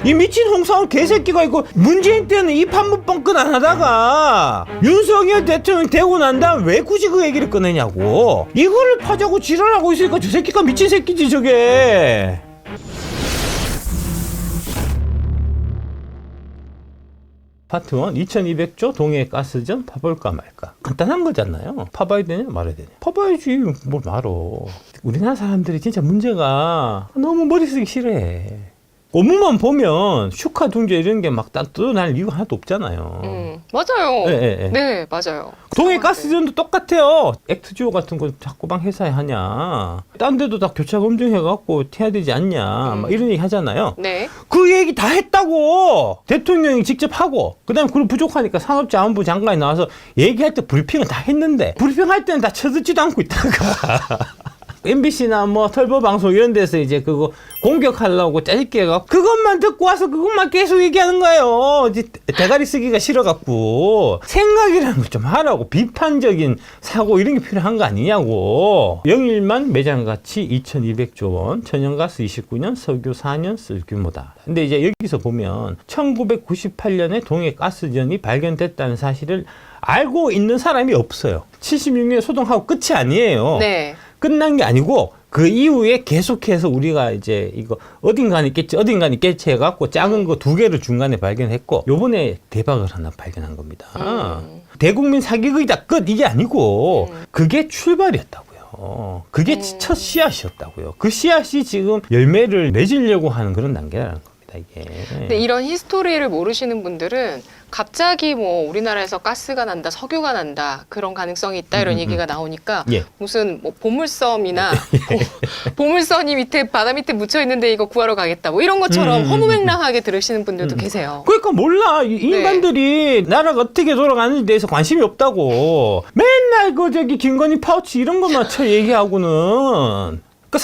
이 미친 홍상훈 개새끼가 이거 문재인 때는 입 한 번 뻥끗 안 하다가 윤석열 대통령 되고 난 다음 왜 굳이 그 얘기를 꺼내냐고. 이거를 파자고 지랄하고 있으니까 저 새끼가 미친 새끼지 저게. 파트 1 2200조 동해 가스전 파볼까 말까. 간단한 거잖아요. 파봐야 되냐 말아야 되냐. 파봐야지 뭘 말어. 우리나라 사람들이 진짜 문제가 너무 머리 쓰기 싫어해. 업무만 보면 슈카 둥지 이런 게 막 뜯어날 이유가 하나도 없잖아요. 맞아요. 네. 네, 맞아요. 동해 가스전도 똑같아요. 액트지오 같은 거 자꾸 방 회사에 하냐. 딴 데도 다 교차 검증해갖고 해야 되지 않냐. 막 이런 얘기 하잖아요. 네. 그 얘기 다 했다고. 대통령이 직접 하고 그다음에 그걸 부족하니까 산업자원부 장관이 나와서 얘기할 때 브리핑을 다 했는데 브리핑할 때는 다 쳐듣지도 않고 있다가 MBC나 뭐 털보 방송 이런 데서 이제 그거 공격하려고 짜집게 해갖고 그것만 듣고 와서 그것만 계속 얘기하는 거예요. 이제 대가리 쓰기가 싫어갖고 생각이라는 걸 좀 하라고. 비판적인 사고 이런 게 필요한 거 아니냐고. 영일만 매장 가치 2,200조 원, 천연가스 29년, 석유 4년 쓸 규모다. 근데 이제 여기서 보면 1998년에 동해 가스전이 발견됐다는 사실을 알고 있는 사람이 없어요. 76년에 소동하고 끝이 아니에요. 네. 끝난 게 아니고 그 이후에 계속해서 우리가 이제 이거 어딘가는 있겠지 해갖고 작은 거 2개를 중간에 발견했고 요번에 대박을 하나 발견한 겁니다. 대국민 사기극이다 끝 이게 아니고 그게 출발이었다고요. 그게 첫 씨앗이었다고요. 그 씨앗이 지금 열매를 맺으려고 하는 그런 단계라는 겁니다. 이게. 근데 이런 히스토리를 모르시는 분들은 갑자기 뭐 우리나라에서 가스가 난다, 석유가 난다 그런 가능성이 있다 이런 얘기가 나오니까 예. 무슨 뭐 보물섬이나 보물선이 밑에 바다 밑에 묻혀 있는데 이거 구하러 가겠다 뭐 이런 것처럼 허무맹랑하게 들으시는 분들도 계세요. 그러니까 몰라. 이 인간들이 나라가 어떻게 돌아가는지 대해서 관심이 없다고. 맨날 그 저기 김건희 파우치 이런 것만 쳐 얘기하고는. 그러니까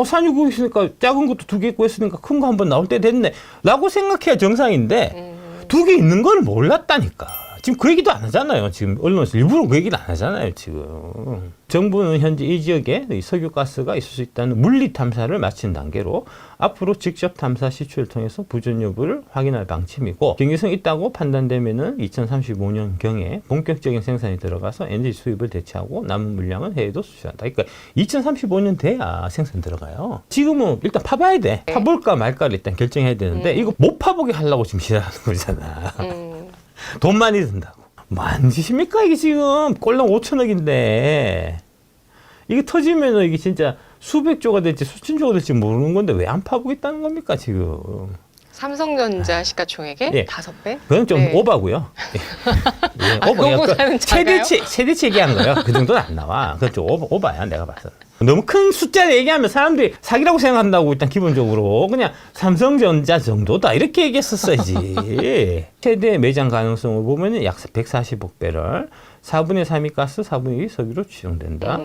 산유국이었으니까 작은 것도 2개 있고 했으니까 큰 거 한번 나올 때 됐네 라고 생각해야 정상인데 2개 있는 걸 몰랐다니까. 지금 그 얘기도 안 하잖아요. 지금 언론에서 일부러 그 얘기를 안 하잖아요. 지금 정부는 현재 이 지역에 석유가스가 있을 수 있다는 물리 탐사를 마친 단계로 앞으로 직접 탐사 시추를 통해서 부전 여부를 확인할 방침이고 경제성이 있다고 판단되면은 2035년경에 본격적인 생산이 들어가서 에너지 수입을 대체하고 남은 물량은 해외도 수출한다. 그러니까 2035년 돼야 생산 들어가요. 지금은 일단 파봐야 돼. 파볼까 말까를 일단 결정해야 되는데 이거 못 파보게 하려고 지금 시작하는 거잖아. 돈 많이 든다고. 뭐 하는 짓입니까 이게 지금. 꼴랑 5천억인데 이게 터지면은 이게 진짜 수백조가 될지 수천조가 될지 모르는 건데 왜 안 파보겠다는 겁니까 지금. 삼성전자 시가총액의 예. 5배? 그건 좀 네. 오바고요. 예. 그거보다는 작아요? 최대치 얘기한 거예요. 그 정도는 안 나와. 그건 좀 오바야 내가 봐서. 너무 큰 숫자를 얘기하면 사람들이 사기라고 생각한다고 일단 기본적으로 그냥 삼성전자 정도다 이렇게 얘기했었어야지. 최대 매장 가능성을 보면 약 140억 배럴, 4분의 3이 가스, 4분의 1이 석유로 추정된다.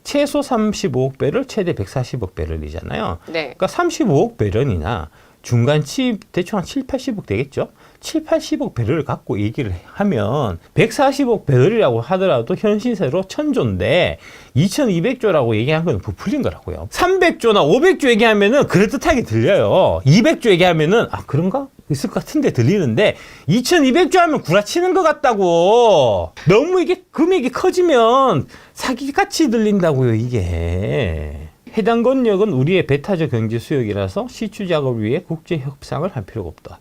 최소 35억 배럴, 최대 140억 배럴이잖아요. 네. 그러니까 35억 배럴이나 중간치 대충 한 7, 80억 되겠죠? 7, 80억 배럴을 갖고 얘기를 하면 140억 배럴이라고 하더라도 현 시세로 1000조인데 2200조라고 얘기한 건 부풀린 거라고요. 300조나 500조 얘기하면은 그럴듯하게 들려요. 200조 얘기하면은 아 그런가? 있을 것 같은데 들리는데 2200조 하면 구라치는 것 같다고. 너무 이게 금액이 커지면 사기같이 들린다고요 이게. 해당 권역은 우리의 배타적 경제 수역이라서 시추 작업을 위해 국제 협상을 할 필요가 없다.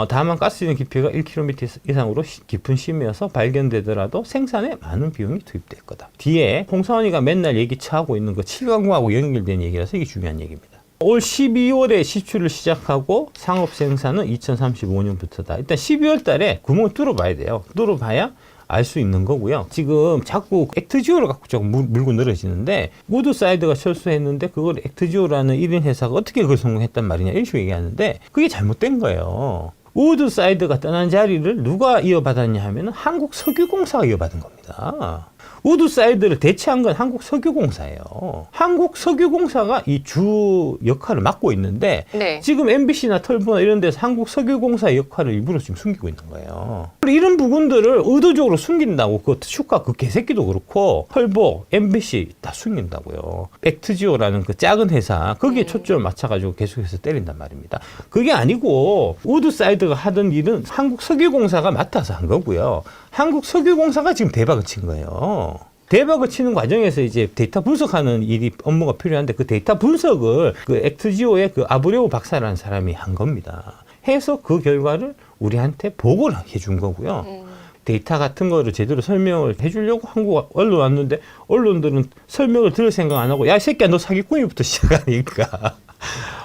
다만 가스의 깊이가 1km 이상으로 깊은 심이어서 발견되더라도 생산에 많은 비용이 투입될 거다. 뒤에 홍사원이가 맨날 얘기 처하고 있는 거 7강구하고 연결된 얘기라서 이게 중요한 얘기입니다. 올 12월에 시추를 시작하고 상업 생산은 2035년부터다. 일단 12월 달에 구멍을 뚫어봐야 돼요. 뚫어봐야 알 수 있는 거고요. 지금 자꾸 액트지오를 갖고 조금 물고 늘어지는데 우드사이드가 철수했는데 그걸 액트지오라는 1인 회사가 어떻게 그걸 성공했단 말이냐 이런 식으로 얘기하는데 그게 잘못된 거예요. 우드사이드가 떠난 자리를 누가 이어받았냐 하면 한국석유공사가 이어받은 겁니다. 겁니다. 우드사이드를 대체한 건 한국석유공사예요. 한국석유공사가 이 주 역할을 맡고 있는데 네. 지금 MBC나 털보나 이런 데서 한국석유공사의 역할을 일부러 지금 숨기고 있는 거예요. 이런 부분들을 의도적으로 숨긴다고 그 슈카 그 개새끼도 그렇고 털보, MBC 다 숨긴다고요. 액트지오라는 그 작은 회사 거기에 초점을 맞춰가지고 계속해서 때린단 말입니다. 그게 아니고 우드사이드가 하던 일은 한국석유공사가 맡아서 한 거고요. 한국석유공사가 지금 대박을 친 거예요. 대박을 치는 과정에서 이제 데이터 분석하는 일이 업무가 필요한데 그 데이터 분석을 그 액트지오의 그 아브레오 박사라는 사람이 한 겁니다. 해서 그 결과를 우리한테 보고를 해준 거고요. 데이터 같은 거를 제대로 설명을 해주려고 한국 언론 왔는데 언론들은 설명을 들을 생각 안 하고 야, 이 새끼야, 너 사기꾼이부터 시작하니까.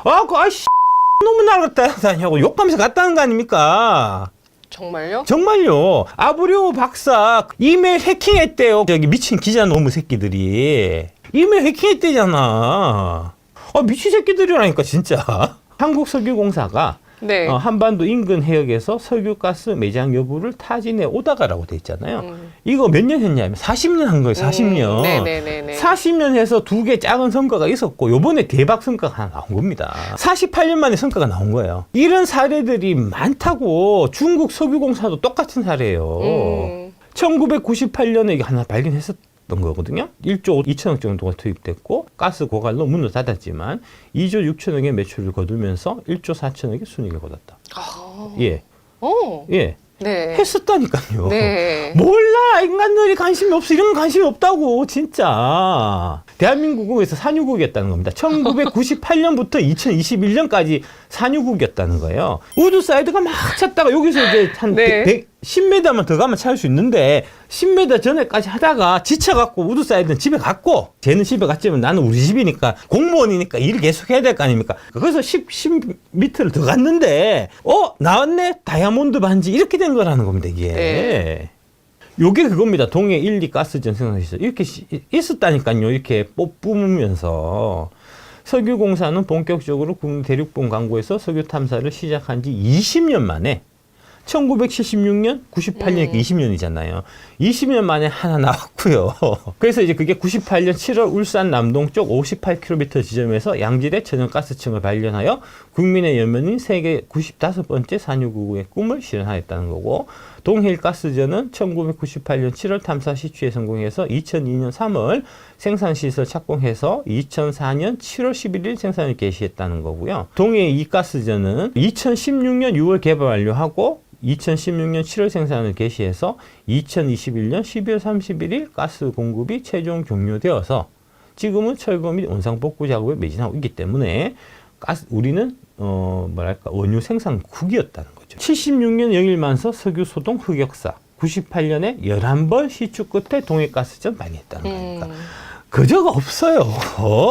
아이씨, 너무 나갔다냐고 욕하면서 갔다는 거 아닙니까? 정말요? 정말요. 아브레오 박사 이메일 해킹했대요. 저기 미친 기자 놈의 새끼들이. 이메일 해킹했대잖아. 미친 새끼들이라니까 진짜. 한국석유공사가 네. 한반도 인근 해역에서 석유가스 매장 여부를 타진해 오다가라고 돼 있잖아요. 이거 몇 년 했냐면 40년 한 거예요. 40년. 네네네네. 40년 해서 두 개 작은 성과가 있었고 요번에 대박 성과가 하나 나온 겁니다. 48년 만에 성과가 나온 거예요. 이런 사례들이 많다고. 중국 석유공사도 똑같은 사례예요. 1998년에 이게 하나 발견했었던 거거든요. 1조 2천억 정도가 투입됐고 가스 고갈로 문을 닫았지만 2조 6천억의 매출을 거두면서 1조 4천억의 순이익을 거뒀다. 예. 예. 네. 했었다니까요. 네. 몰라, 인간들이 관심이 없어. 이런 거 관심이 없다고 진짜. 대한민국에서 산유국이었다는 겁니다. 1998년부터 2021년까지 산유국이었다는 거예요. 우드사이드가 막 찾다가 여기서 이제 한 네. 10m만 더 가면 찾을 수 있는데 10m 전에까지 하다가 지쳐갖고 우드사이드는 집에 갔고 쟤는 집에 갔지만 나는 우리 집이니까 공무원이니까 일을 계속 해야 될 거 아닙니까? 그래서 10m를 더 갔는데 나왔네? 다이아몬드 반지 이렇게 된 거라는 겁니다 이게. 네. 요게 그겁니다. 동해 1, 2 가스전 생산시설 이렇게 있었다니까요. 이렇게 뿜으면서 석유공사는 본격적으로 국내 대륙본 강구에서 석유 탐사를 시작한 지 20년 만에 1976년, 98년, 20년이잖아요. 20년 만에 하나 나왔고요. 그래서 이제 그게 98년 7월 울산 남동쪽 58km 지점에서 양질의 천연가스층을 발견하여 국민의 연면인 세계 95번째 산유국의 꿈을 실현하였다는 거고, 동해일 가스전은 1998년 7월 탐사 시추에 성공해서 2002년 3월 생산시설 착공해서 2004년 7월 11일 생산을 개시했다는 거고요. 동해 2가스전은 2016년 6월 개발 완료하고 2016년 7월 생산을 개시해서 2021년 12월 31일 가스 공급이 최종 종료되어서 지금은 철거 및 원상복구 작업에 매진하고 있기 때문에 우리는 원유 생산국이었다는 거죠. 76년 영일만서 석유소동 흑역사, 98년에 11번 시추 끝에 동해가스전 발휘했다는 거니까. 그저가 없어요.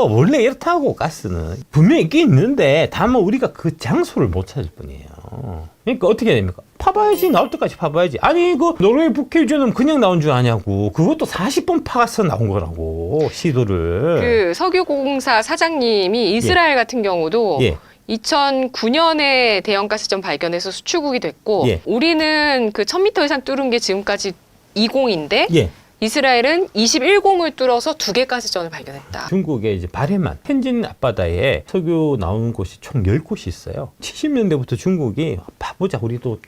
원래 이렇다고 가스는. 분명히 있긴 있는데 다만 우리가 그 장소를 못 찾을 뿐이에요. 그러니까 어떻게 해야 됩니까? 파봐야지. 나올 때까지 파봐야지. 아니 노르웨이 북해유전은 그냥 나온 줄 아냐고. 그것도 40번 파가서 나온 거라고. 시도를. 그 석유공사 사장님이 이스라엘 같은 경우도 2009년에 대형가스전 발견해서 수출국이 됐고 우리는 그 1000m 이상 뚫은 게 지금까지 20인데 이스라엘은 21공을 뚫어서 2개 가스전을 발견했다. 중국의 이제 바레만, 텐진 앞바다에 석유 나오는 곳이 총 10곳이 있어요. 70년대부터 중국이 파보자, 우리도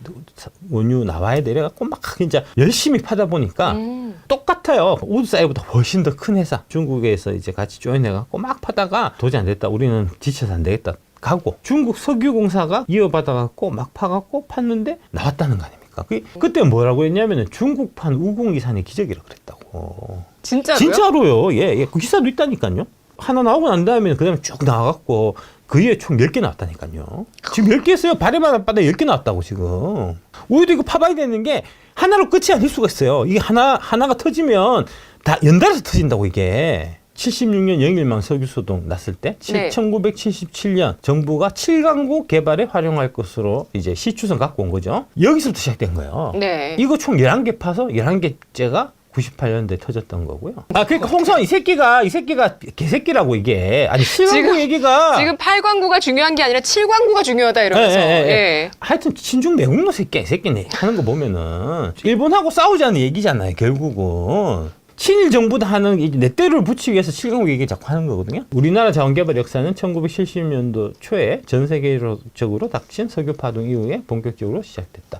원유 나와야 돼. 이래갖고 막 진짜 열심히 파다 보니까 똑같아요. 우드사이드보다 훨씬 더 큰 회사. 중국에서 이제 같이 조인해갖고 막 파다가 도저히 안 됐다. 우리는 지쳐서 안 되겠다. 가고 중국 석유공사가 이어받아갖고 막 파갖고 팠는데 나왔다는 거 아닙니까? 그때 뭐라고 했냐면은 중국판 우공이산의 기적이라고 그랬다고. 진짜로요? 진짜로요. 예. 그 기사도 있다니까요. 하나 나오고 난 다음에 그 다음에 쭉 나와갖고 그 이후에 총 10개 나왔다니까요. 지금 10개 했어요. 바레만 앞바다에 10개 나왔다고 지금. 우리도 이거 파봐야 되는 게 하나로 끝이 아닐 수가 있어요. 이게 하나가 터지면 다 연달아서 터진다고 이게. 76년 영일망 석유소동 났을 때 1977년 정부가 7강구 개발에 활용할 것으로 이제 시추선 갖고 온 거죠. 여기서부터 시작된 거예요. 이거 총 11개 파서 11개째가 98년도에 터졌던 거고요. 그러니까 홍선 이 새끼가 개새끼라고 이게. 아니, 7광구 얘기가. 지금 8광구가 중요한 게 아니라 7광구가 중요하다 이러면서. 예. 하여튼 친중 매국노 새끼야, 이 새끼네. 하는 거 보면은. 일본하고 싸우자는 얘기잖아요, 결국은. 친일 정부도 하는 내 때를 붙이기 위해서 7광구 얘기 자꾸 하는 거거든요. 우리나라 자원개발 역사는 1970년도 초에 전 세계적으로 닥친 석유 파동 이후에 본격적으로 시작됐다.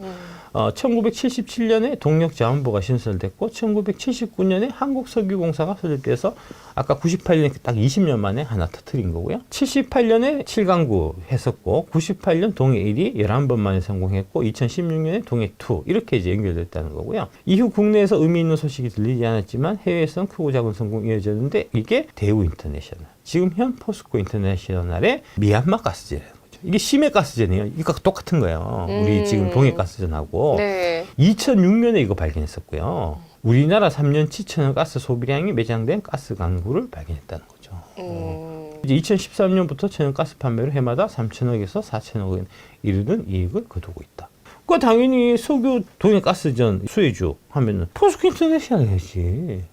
1977년에 동력자원부가 신설됐고 1979년에 한국석유공사가 설립돼서 아까 98년에 딱 20년 만에 하나 터뜨린 거고요. 78년에 7광구 했었고 98년 동해 1이 11번 만에 성공했고 2016년에 동해 2 이렇게 이제 연결됐다는 거고요. 이후 국내에서 의미 있는 소식이 들리지 않았지만 해외에서는 크고 작은 성공이 이어졌는데 이게 대우 인터내셔널, 지금 현 포스코 인터내셔널의 미얀마 가스제라는 거죠. 이게 심해 가스전이에요. 이거 똑같은 거예요. 우리 지금 동해 가스전하고. 네. 2006년에 이거 발견했었고요. 우리나라 3년치 천연 가스 소비량이 매장된 가스 강구를 발견했다는 거죠. 이제 2013년부터 천연 가스 판매로 해마다 3천억에서 4천억에 이르는 이익을 거두고 있다. 그 당연히 석유 동해 가스전 수혜주 하면은 포스코 인터내셔널 해야지.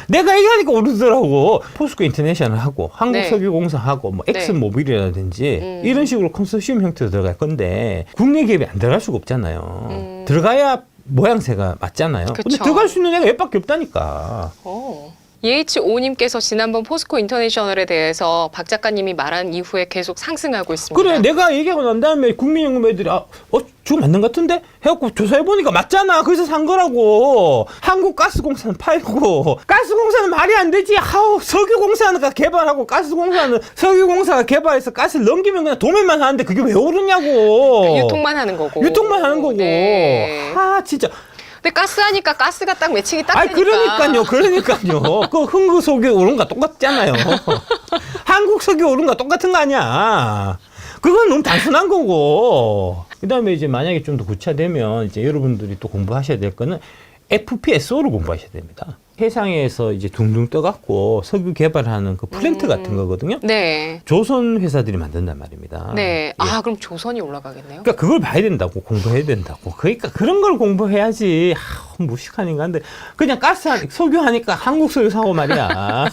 내가 얘기하니까 오르더라고. 포스코 인터내셔널 하고 한국석유공사 하고 뭐 엑슨모빌이라든지 이런 식으로 컨소시엄 형태로 들어갈 건데 국내 기업이 안 들어갈 수가 없잖아요. 들어가야 모양새가 맞잖아요. 그쵸. 근데 들어갈 수 있는 애가 얘밖에 없다니까. EH5님께서 지난번 포스코 인터내셔널에 대해서 박 작가님이 말한 이후에 계속 상승하고 있습니다. 그래, 내가 얘기하고 난 다음에 국민연금 애들이 저거 맞는 것 같은데? 해갖고 조사해보니까 맞잖아. 그래서 산 거라고. 한국가스공사는 팔고 가스공사는 말이 안 되지. 석유공사가 개발하고 가스공사는 석유공사가 개발해서 가스를 넘기면 그냥 도매만 하는데 그게 왜 오르냐고. 유통만 하는 거고. 유통만 하는 거고. 네. 진짜. 근데 가스 하니까 가스가 딱 매칭이 딱 되니까. 그러니까요. 그 흥구 석유 오른 거 똑같잖아요. 한국 석유 오른 거 똑같은 거 아니야. 그건 너무 단순한 거고. 그다음에 이제 만약에 좀 더 구체되면 이제 여러분들이 또 공부하셔야 될 거는 FPSO를 공부하셔야 됩니다. 해상에서 이제 둥둥 떠갖고 석유 개발하는 그 플랜트 같은 거거든요. 네. 조선 회사들이 만든단 말입니다. 네. 그럼 조선이 올라가겠네요. 그러니까 그걸 봐야 된다고, 공부해야 된다고. 그러니까 그런 걸 공부해야지. 무식한 인간들. 그냥 석유 하니까 한국 석유 사고 말이야.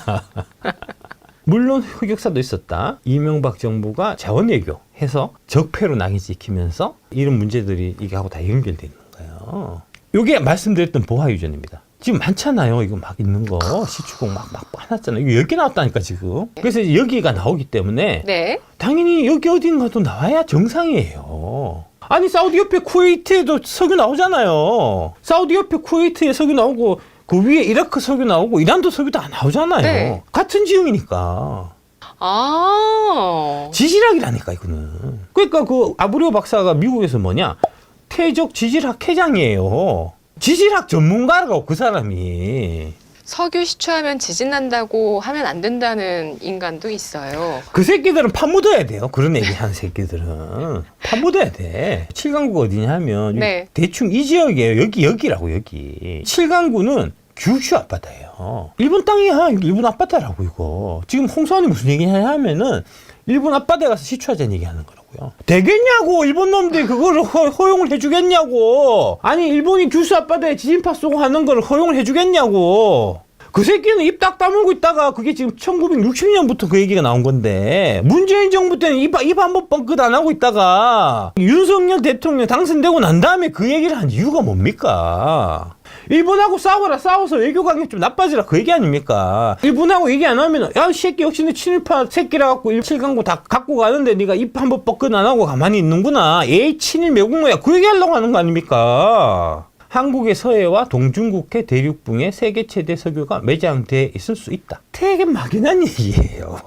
물론 흑역사도 있었다. 이명박 정부가 자원외교 해서 적폐로 낙인 찍히면서 이런 문제들이 이게 하고 다 연결돼 있는 거예요. 이게 말씀드렸던 보하유전입니다. 지금 많잖아요. 이거 막 있는 거. 시추공 막 빠놨잖아요. 이거 10개 나왔다니까, 지금. 그래서 이제 여기가 나오기 때문에. 네. 당연히 여기 어딘가도 나와야 정상이에요. 아니, 사우디 옆에 쿠웨이트에도 석유 나오잖아요. 사우디 옆에 쿠웨이트에 석유 나오고, 그 위에 이라크 석유 나오고, 이란도 석유 다 나오잖아요. 네. 같은 지형이니까. 지질학이라니까, 이거는. 그러니까 그 아브리오 박사가 미국에서 태적 지질학 회장이에요. 지질학 전문가라고, 그 사람이. 석유 시추하면 지진 난다고 하면 안 된다는 인간도 있어요. 그 새끼들은 파묻어야 돼요. 그런 얘기 하는 새끼들은. 파묻어야 돼. 7강구가 어디냐 하면 네. 대충 이 지역이에요. 여기라고, 여기. 7강구는 규슈 앞바다예요. 일본 땅이야. 일본 앞바다라고, 이거. 지금 홍수원이 무슨 얘기냐 하면은 일본 앞바다에 가서 시추하자는 얘기 하는 거라고요. 되겠냐고. 일본 놈들이 그거를 허용을 해주겠냐고. 아니, 일본이 규슈 앞바다에 지진파 쏘고 하는 걸 허용을 해주겠냐고. 그 새끼는 입 딱 다물고 있다가 그게 지금 1960년부터 그 얘기가 나온 건데, 문재인 정부 때는 입 한번 뻥끗 안 하고 있다가 윤석열 대통령 당선되고 난 다음에 그 얘기를 한 이유가 뭡니까? 일본하고 싸워서 외교관계 좀 나빠지라, 그 얘기 아닙니까? 일본하고 얘기 안 하면, 야, 이 새끼 역시 내 친일파 새끼라 갖고 7강구 다 갖고 가는데 네가 입 한번 뻗끝 안 하고 가만히 있는구나. 에이, 친일 매국노야. 그 얘기 하려고 하는 거 아닙니까? 한국의 서해와 동중국해 대륙붕에 세계 최대 석유가 매장돼 있을 수 있다. 되게 막연한 얘기예요.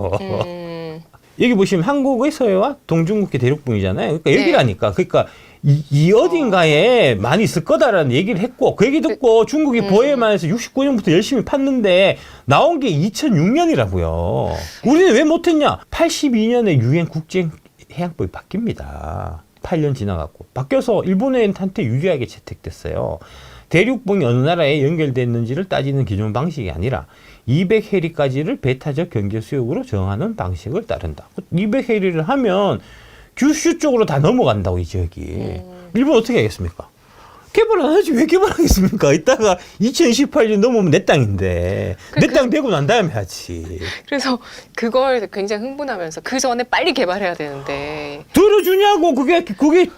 여기 보시면 한국의 서해와 동중국해 대륙붕이잖아요. 그러니까 여기라니까. 그러니까 이 어딘가에 많이 있을 거다라는 얘기를 했고, 그 얘기 듣고 중국이 보해만 해서 69년부터 열심히 팠는데 나온 게 2006년이라고요. 우리는 왜 못했냐? 82년에 유엔 국제해양법이 바뀝니다. 8년 지나갔고. 바뀌어서 일본한테 유리하게 채택됐어요. 대륙붕이 어느 나라에 연결됐는지를 따지는 기존 방식이 아니라 200해리까지를 배타적 경제 수역으로 정하는 방식을 따른다. 200해리를 하면 규슈 쪽으로 다 넘어간다고, 이 지역이. 일본 어떻게 하겠습니까? 개발 안 하지 왜 개발하겠습니까? 이따가 2028년 넘으면 내 땅인데 내 땅 되고 난 다음에 하지. 그래서 그걸 굉장히 흥분하면서 그 전에 빨리 개발해야 되는데 들어주냐고. 그게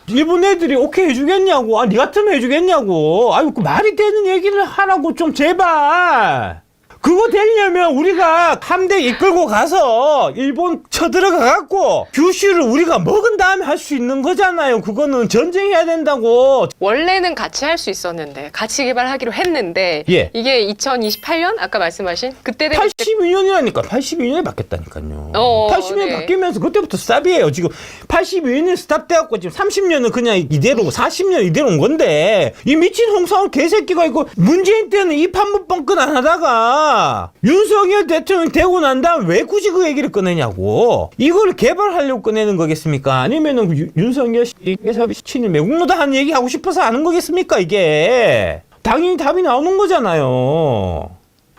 일본 애들이 오케이 해주겠냐고. 아, 니 같으면 해주겠냐고. 아유, 그 말이 되는 얘기를 하라고 좀 제발. 그거 되려면 우리가 함대 이끌고 가서 일본 쳐들어가 갖고 규슈를 우리가 먹은 다음에 할 수 있는 거잖아요. 그거는 전쟁해야 된다고. 원래는 같이 할 수 있었는데 같이 개발하기로 했는데 예. 이게 2028년 아까 말씀하신 그때 되면 82년이라니까. 82년에 바뀌었다니까요. 82년 네. 바뀌면서 그때부터 스탑이에요. 지금 82년에 스탑돼갖고 지금 30년은 그냥 이대로 40년 이대로 온 건데 이 미친 홍상훈 개새끼가 이거 문재인 때는 입 한 번 뻥끗 안 하다가 윤석열 대통령 되고 난 다음 왜 굳이 그 얘기를 꺼내냐고. 이걸 개발하려고 꺼내는 거겠습니까? 아니면은 윤석열 씨께서 친일 매국노다 하는 얘기 하고 싶어서 하는 거겠습니까? 이게 당연히 답이 나오는 거잖아요.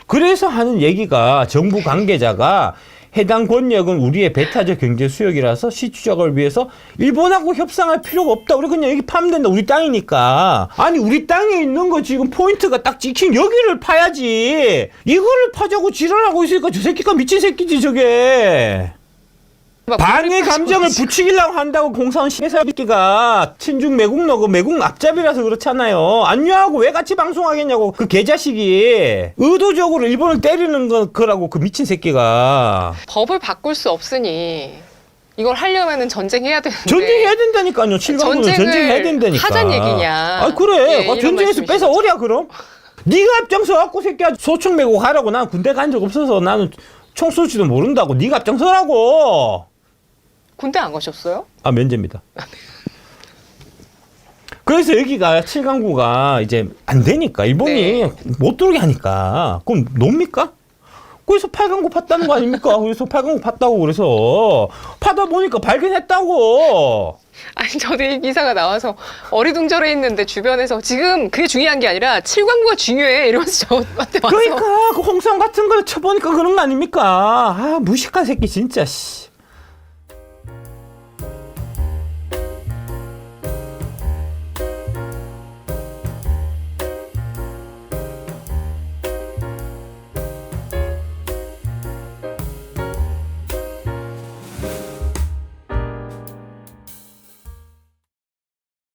그래서 하는 얘기가 정부 관계자가 해당 권역은 우리의 배타적 경제 수역이라서 시추적을 위해서 일본하고 협상할 필요가 없다. 우리 그냥 여기 파면 된다. 우리 땅이니까. 아니 우리 땅에 있는 거 지금 포인트가 딱 찍힌 여기를 파야지. 이거를 파자고 지랄하고 있으니까 저 새끼가 미친 새끼지 저게. 반의 감정을 부추기려고 한다고 공사원 새끼가 친중 매국노 그 매국 앞잡이라서 그렇잖아요. 안유하고 왜 같이 방송하겠냐고 그 개자식이 의도적으로 일본을 때리는 거라고 그 미친 새끼가. 법을 바꿀 수 없으니 이걸 하려면은 전쟁해야 되는데 전쟁해야 된다니까요. 7강군은 전쟁해야 된다니까. 하자는 얘기냐. 아 그래. 예, 전쟁에서 뺏어 오랴 그럼. 네가 앞장서 갖고 새끼야 소총 메고 가라고. 난 군대 간 적 없어서 나는 총 쏠지도 모른다고. 네가 앞장서라고. 군대 안 가셨어요? 아, 면제입니다. 그래서 여기가 7강구가 이제 안 되니까 일본이 네. 못 들어오게 하니까 그럼 놉니까? 그래서 8강구 팠다는 거 아닙니까? 그래서 8강구 팠다고 그래서 파다 보니까 발견했다고. 아니 저도 이 기사가 나와서 어리둥절해 있는데 주변에서 지금 그게 중요한 게 아니라 7광부가 중요해 이러면서 저한테 와서 그러니까 그 홍삼 같은 걸 쳐보니까 그런 거 아닙니까? 아 무식한 새끼 진짜 씨.